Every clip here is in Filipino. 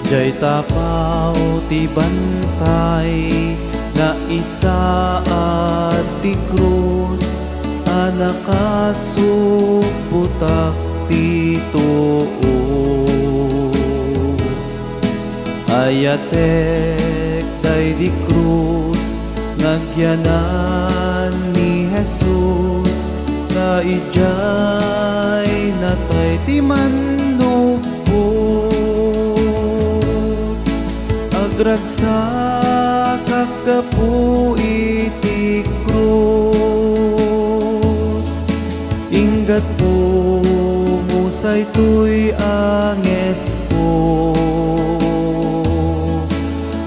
Jay tapaw ti bantay nga isa at ti krus anakasuputak ti too. Ayatek day di krus ngagyanan ni Jesus kaijay natay ti manupot agragsak kagapu iti krus inggat po musay tuy anges ko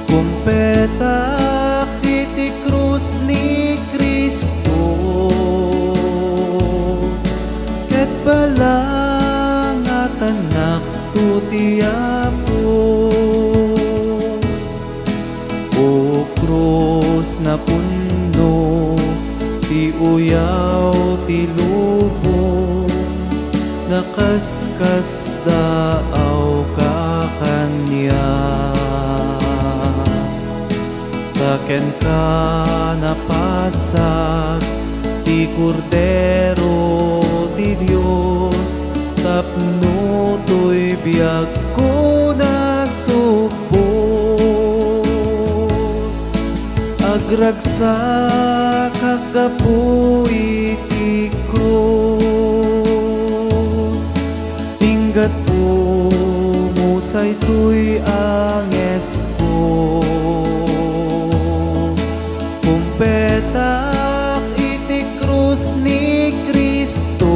kumpetak iti krus ni Kristo ket balangat anak tuti Apo o krus na puno ti uyaw ti lubong nakaskas daaw ka kanya taken ka napasag ti kordero ti Dios tapno to'y biyag ko na supot agragsak kagapu iti krus inggat po musay tuy anges ko kumpetak iti krus ni Kristo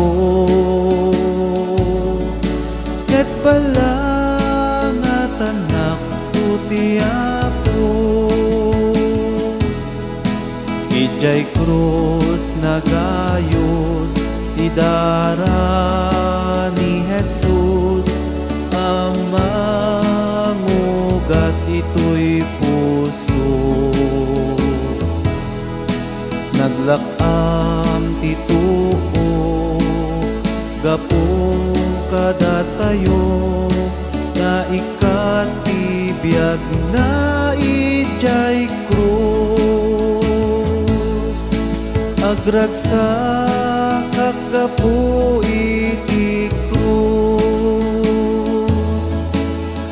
ket balangat anak tuti Apo ijay krus nagayos ti dara ni Jesus amangugas ito'y puso naglakam ti tuo gapu kadatayo na ikatibiyag na ijay krus agragsak kagapu iti krus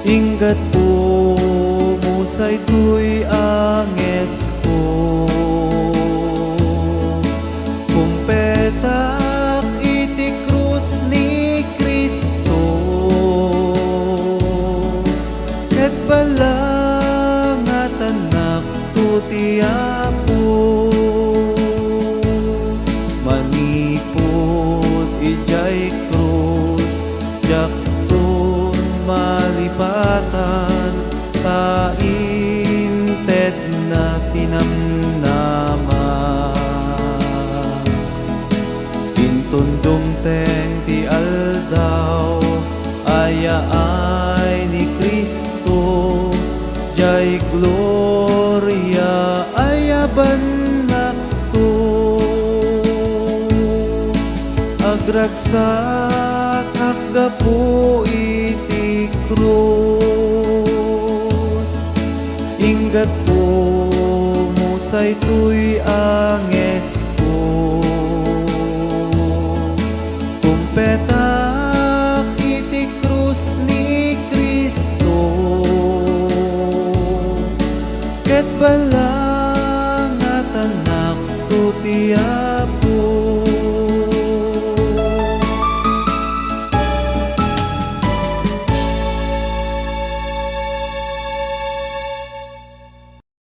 inggat po musay tuy anges ko kumpetak iti krus ni Kristo ket balangat anak tuti Apo manipod ijay krus jakton malipatan kainted na tinamnaman intundong teng ti aldaw ayaay ni Kristo jay gloria ayaban nakto agragsak kagapu iti krus inggat po musay tuy anges